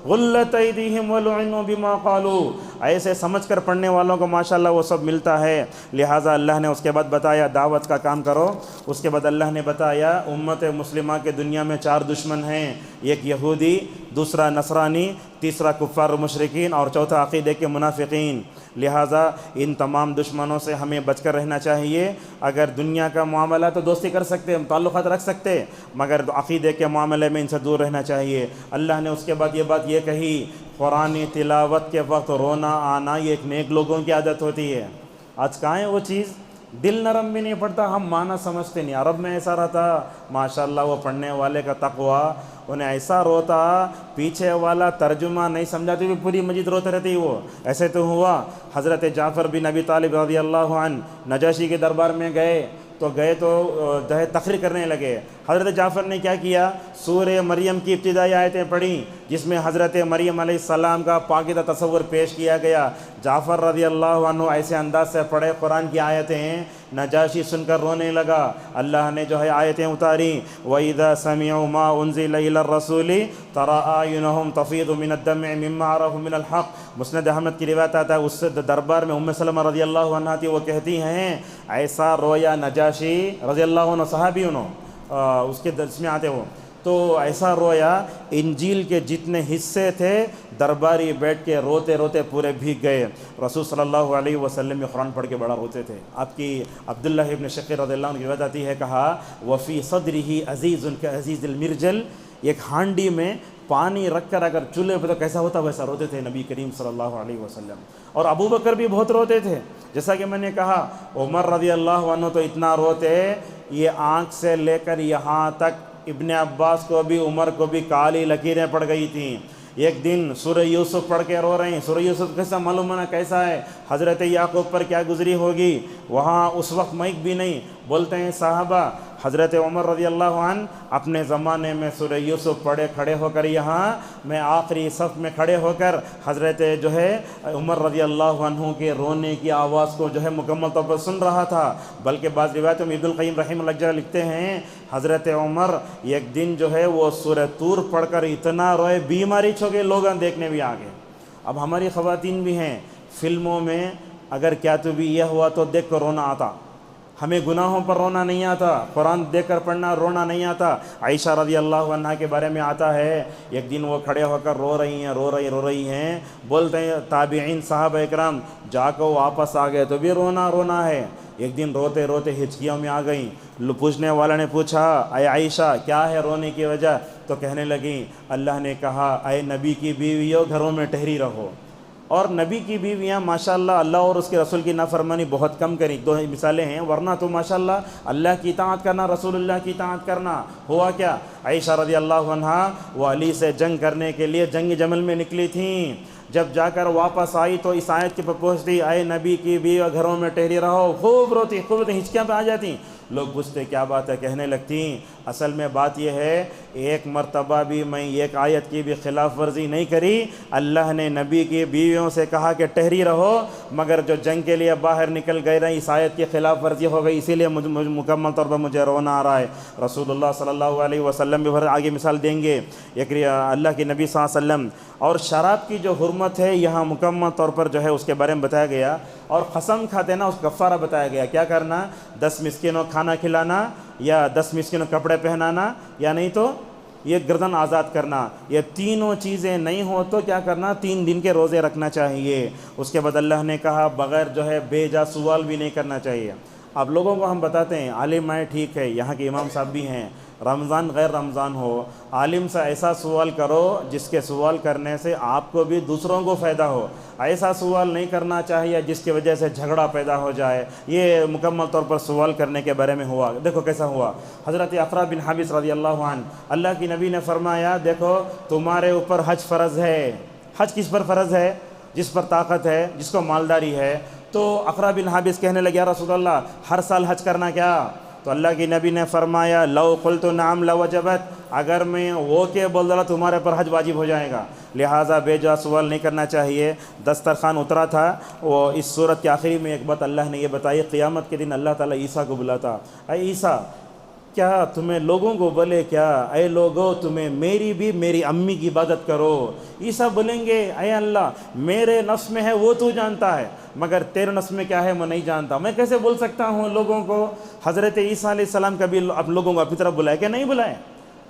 Speaker 1: غلت ایدیہم ولعنوا بما قالوا، ایسے سمجھ کر پڑھنے والوں کو ماشاءاللہ وہ سب ملتا ہے۔ لہٰذا اللہ نے اس کے بعد بتایا دعوت کا کام کرو، اس کے بعد اللہ نے بتایا امت مسلمہ کے دنیا میں 4 دشمن ہیں، ایک یہودی، دوسرا نصرانی، تیسرا کفار و مشرکین، اور چوتھا عقیدے کے منافقین۔ لہٰذا ان تمام دشمنوں سے ہمیں بچ کر رہنا چاہیے۔ اگر دنیا کا معاملہ تو دوستی کر سکتے، تعلقات رکھ سکتے، مگر عقیدے کے معاملے میں ان سے دور رہنا چاہیے۔ اللہ نے اس کے بعد یہ بات یہ کہی، قرآن تلاوت کے وقت رونا آنا یہ ایک نیک لوگوں کی عادت ہوتی ہے۔ آج کہاں ہے وہ چیز؟ دل نرم بھی نہیں پڑتا، ہم معنی سمجھتے نہیں۔ عرب میں ایسا رہتا ماشاءاللہ، وہ پڑھنے والے کا تقوی، انہیں ایسا روتا پیچھے والا ترجمہ نہیں سمجھاتے بھی پوری مسجد روتے رہتی۔ وہ ایسے تو ہوا حضرت جعفر بن ابی طالب رضی اللہ عنہ نجاشی کے دربار میں گئے تو تقریر کرنے لگے۔ حضرت جعفر نے کیا کیا؟ سورہ مریم کی ابتدائی آیتیں پڑھیں جس میں حضرت مریم علیہ السلام کا پاکیزہ تصور پیش کیا گیا۔ جعفر رضی اللہ عنہ ایسے انداز سے پڑھے قرآن کی آیتیں، نجاشی سن کر رونے لگا۔ اللہ نے جو ہے آیتیں اتاریں، وَإِذَا سَمِعُوا مَا أُنزِلَ إِلَى الرَّسُولِ تَرَىٰ أَعْيُنَهُمْ تَفِيضُ مِنَ الدَّمْعِ مِمَّا عَرَفُوا مِنَ الْحَقِّ۔ مسند احمد کی روایت آتا ہے، اس دربار میں ام سلمہ رضی اللہ عنہ تھی، وہ کہتی ہیں ایسا رویا نجاشی رضی اللہ عنہ، صحابی اس کے درس میں آتے وہ، تو ایسا رویا انجیل کے جتنے حصے تھے درباری بیٹھ کے روتے روتے پورے بھیگ گئے۔ رسول صلی اللہ علیہ وسلم قرآن پڑھ کے بڑا روتے تھے۔ آپ کی عبداللہ ابن شقیق رضی اللہ عنہ کی روایت آتی ہے، کہا وفی صدرہ عزیز کعزیز المرجل، ایک ہانڈی میں پانی رکھ کر اگر چولہے پہ تو کیسا ہوتا ویسا روتے تھے نبی کریم صلی اللہ علیہ وسلم۔ اور ابو بکر بھی بہت روتے تھے، جیسا کہ میں نے کہا عمر رضی اللہ عنہ تو اتنا روتے، یہ آنکھ سے لے کر یہاں تک ابن عباس کو بھی عمر کو بھی کالی لکیریں پڑ گئی تھیں۔ ایک دن سورہ یوسف پڑھ کے رو رہے ہیں، سورہ یوسف کیسا معلوم ہونا کیسا ہے، حضرت یعقوب پر کیا گزری ہوگی، وہاں اس وقت مائک بھی نہیں، بولتے ہیں صحابہ حضرت عمر رضی اللہ عنہ اپنے زمانے میں سورہ یوسف پڑھے کھڑے ہو کر، یہاں میں آخری صف میں کھڑے ہو کر حضرت جو ہے عمر رضی اللہ عنہ کے رونے کی آواز کو جو ہے مکمل طور پر سن رہا تھا۔ بلکہ بعض روایتوں میں ابن القیم رحمہ اللہ جل لکھتے ہیں حضرت عمر ایک دن جو ہے وہ سورہ طور پڑھ کر اتنا روئے بیماری چھو گئے، لوگ دیکھنے بھی آ گئے۔ اب ہماری خواتین بھی ہیں، فلموں میں اگر کیا تو بھی یہ ہوا تو دیکھ کر رونا آتا، ہمیں گناہوں پر رونا نہیں آتا، قرآن دیکھ کر پڑھنا رونا نہیں آتا۔ عائشہ رضی اللہ عنہ کے بارے میں آتا ہے، ایک دن وہ کھڑے ہو کر رو رہی ہیں، بولتے ہیں تابعین صحابہ اکرام جا کر واپس آ گئے تو بھی رونا ہے۔ ایک دن روتے روتے ہچکیوں میں آ گئیں، پوچھنے والا نے پوچھا اے عائشہ کیا ہے رونے کی وجہ، تو کہنے لگیں اللہ نے کہا اے نبی کی بیویوں گھروں میں ٹھہری رہو۔ اور نبی کی بیویاں ماشاءاللہ اللہ اور اس کے رسول کی نافرمانی بہت کم کریں، 2 مثالیں ہیں، ورنہ تو ماشاءاللہ اللہ کی اطاعت کرنا، رسول اللہ کی اطاعت کرنا۔ ہوا کیا، عائشہ رضی اللہ عنہ وہ علی سے جنگ کرنے کے لیے جنگ جمل میں نکلی تھیں، جب جا کر واپس آئی تو اس آیت کے پر پہنچتی اے نبی کی بیوی گھروں میں ٹھہری رہو، خوب روتی ہچکیاں پہ آ جاتی۔ لوگ پوچھتے کیا بات ہے، کہنے لگتی اصل میں بات یہ ہے ایک مرتبہ بھی میں ایک آیت کی بھی خلاف ورزی نہیں کری، اللہ نے نبی کی بیویوں سے کہا کہ ٹھہری رہو، مگر جو جنگ کے لیے باہر نکل گئے رہے اس آیت کی خلاف ورزی ہو گئی، اسی لیے مکمل طور پر مجھے رونا آ رہا ہے۔ رسول اللہ صلی اللہ علیہ وسلم بھی آگے مثال دیں گے، ایک اللہ کے نبی صلی اللہ علیہ وسلم۔ اور شراب کی جو حرمت ہے یہاں مکمل طور پر جو ہے اس کے بارے میں بتایا گیا، اور قسم کھاتے نا اس کفارہ بتایا گیا، کیا کرنا، 10 مسکینوں کھانا کھلانا، یا 10 مسکینوں کپڑے پہنانا، یا نہیں تو یہ گردن آزاد کرنا۔ یہ تینوں چیزیں نہیں ہو تو کیا کرنا، 3 دن کے روزے رکھنا چاہیے۔ اس کے بعد اللہ نے کہا بغیر جو ہے بے جا سوال بھی نہیں کرنا چاہیے۔ اب لوگوں کو ہم بتاتے ہیں عالم آئے ٹھیک ہے، یہاں کے امام صاحب بھی ہیں، رمضان غیر رمضان ہو، عالم سے ایسا سوال کرو جس کے سوال کرنے سے آپ کو بھی دوسروں کو فائدہ ہو، ایسا سوال نہیں کرنا چاہیے جس کی وجہ سے جھگڑا پیدا ہو جائے۔ یہ مکمل طور پر سوال کرنے کے بارے میں ہوا۔ دیکھو کیسا ہوا، حضرت اقرا بن حابس رضی اللہ عنہ، اللہ کی نبی نے فرمایا دیکھو تمہارے اوپر حج فرض ہے۔ حج کس پر فرض ہے؟ جس پر طاقت ہے، جس کو مالداری ہے۔ تو اقرا بن حابس کہنے لگے یا رسول اللہ ہر سال حج کرنا کیا؟ تو اللہ کی نبی نے فرمایا لو قلت نعم لوجبت، اگر میں وہ کہ بول دلا تمہارے پر حج واجب ہو جائے گا، لہٰذا بے جا سوال نہیں کرنا چاہیے۔ دسترخوان اترا تھا، وہ اس صورت کے آخری میں ایک بات اللہ نے یہ بتائی، قیامت کے دن اللہ تعالیٰ عیسیٰ کو بلاتا، اے عیسیٰ کیا تمہیں لوگوں کو بولے کیا اے لوگو تمہیں میری بھی میری امی کی عبادت کرو. عیسیٰ بولیں گے اے اللہ میرے نفس میں ہے وہ تو جانتا ہے مگر تیرے نفس میں کیا ہے میں نہیں جانتا, میں کیسے بول سکتا ہوں لوگوں کو. حضرت عیسیٰ علیہ السلام کبھی اب لوگوں کو اپنی طرف بلائے کہ نہیں بلائے؟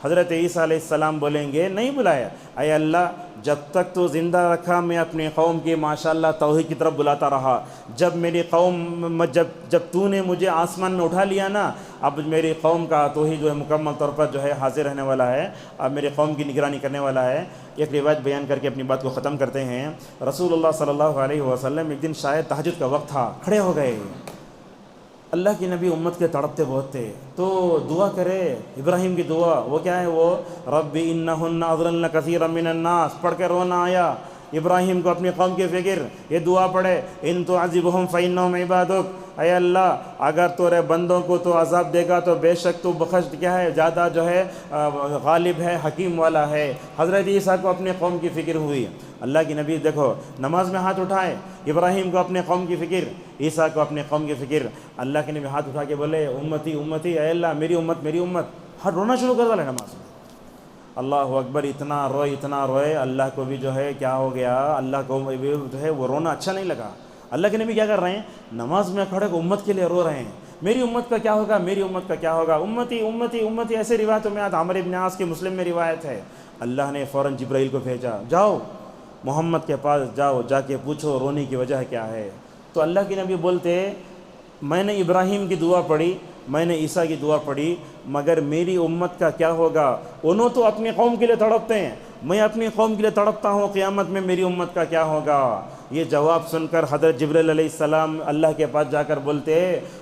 Speaker 1: حضرت عیسیٰ علیہ السلام بولیں گے نہیں بلایا, اے اللہ جب تک تو زندہ رکھا میں اپنی قوم کی ماشاءاللہ توحید کی طرف بلاتا رہا, جب میری قوم جب تو نے مجھے آسمان میں اٹھا لیا نا, اب میری قوم کا توحید جو ہے مکمل طور پر جو ہے حاضر رہنے والا ہے, اب میری قوم کی نگرانی کرنے والا ہے. ایک روایت بیان کر کے اپنی بات کو ختم کرتے ہیں. رسول اللہ صلی اللہ علیہ وسلم ایک دن شاید تہجد کا وقت تھا, کھڑے ہو گئے. اللہ کی نبی امت کے تڑپتے بہت تھے تو دعا کرے ابراہیم کی دعا. وہ کیا ہے؟ وہ رب انہن اضللن کثیرا من الناس پڑھ کے رونا آیا. ابراہیم کو اپنی قوم کی فکر, یہ دعا پڑھے ان تعذبہم فانہم عبادک, اے اللہ اگر تو رے بندوں کو تو عذاب دے گا تو بے شک تو بخش کیا ہے زیادہ جو ہے غالب ہے, حکیم والا ہے. حضرت عیسیٰ کو اپنے قوم کی فکر ہوئی. اللہ کی نبی دیکھو نماز میں ہاتھ اٹھائے, ابراہیم کو اپنے قوم کی فکر, عیسیٰ کو اپنے قوم کی فکر. اللہ کے نبی ہاتھ اٹھا کے بولے امتی امتی, اے اللہ میری امت میری امت. ہاتھ رونا شروع کر ڈالے نماز میں. اللہ اکبر, اتنا روئے. اللہ کو بھی جو ہے کیا ہو گیا, اللہ کو بھی جو ہے وہ رونا اچھا نہیں لگا. اللہ کے نبی کیا کر رہے ہیں؟ نماز میں کھڑے کو امت کے لیے رو رہے ہیں. میری امت کا کیا ہوگا, میری امت کا کیا ہوگا, امتی امتی امتی. ایسے روایتوں میں عمرو بن عاص کی مسلم میں روایت ہے. اللہ نے فوراً جبرائیل کو بھیجا, جاؤ محمد کے پاس جاؤ, جا کے پوچھو رونے کی وجہ کیا ہے. تو اللہ کے نبی بولتے میں نے ابراہیم کی دعا پڑھی, میں نے عیسیٰ کی دعا پڑھی, مگر میری امت کا کیا ہوگا؟ انہوں تو اپنی قوم کے لیے تڑپتے ہیں, میں اپنی قوم کے لیے تڑپتا ہوں, قیامت میں میری امت کا کیا ہوگا؟ یہ جواب سن کر حضرت جبرائیل علیہ السلام اللہ کے پاس جا کر بولتے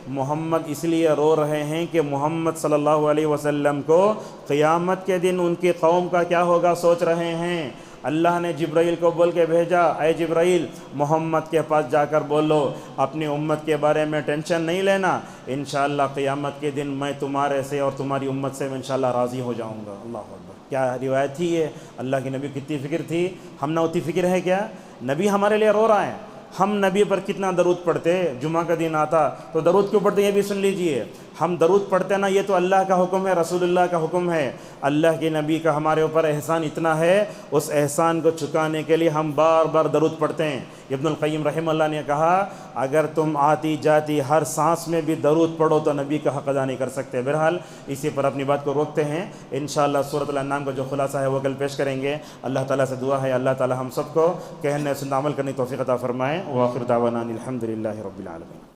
Speaker 1: محمد اس لیے رو رہے ہیں کہ محمد صلی اللہ علیہ وسلم کو قیامت کے دن ان کی قوم کا کیا ہوگا سوچ رہے ہیں. اللہ نے جبرائیل کو بول کے بھیجا, اے جبرائیل محمد کے پاس جا کر بولو اپنی امت کے بارے میں ٹینشن نہیں لینا, انشاءاللہ قیامت کے دن میں تمہارے سے اور تمہاری امت سے میں انشاءاللہ راضی ہو جاؤں گا. اللہ اکبر, کیا روایت تھی یہ. اللہ کی نبی کتنی فکر تھی, ہم نہ اتنی فکر ہے کیا؟ نبی ہمارے لیے رو رہا ہے, ہم نبی پر کتنا درود پڑھتے. جمعہ کا دن آتا تو درود کیوں پڑھتے یہ بھی سن لیجئے. ہم درود پڑھتے نا, یہ تو اللہ کا حکم ہے, رسول اللہ کا حکم ہے. اللہ کے نبی کا ہمارے اوپر احسان اتنا ہے, اس احسان کو چکانے کے لیے ہم بار بار درود پڑھتے ہیں. ابن القیم رحمہ اللہ نے کہا اگر تم آتی جاتی ہر سانس میں بھی درود پڑھو تو نبی کا حق ادا نہیں کر سکتے. بہرحال اسی پر اپنی بات کو روکتے ہیں. انشاءاللہ سورۃ الانعام کا جو خلاصہ ہے وہ کل پیش کریں گے. اللہ تعالیٰ سے دعا ہے اللہ تعالیٰ ہم سب کو کہنے سنت عمل کرنے کی توفیق عطا فرمائے. وآخر دعوانا الحمدللہ رب العالمین.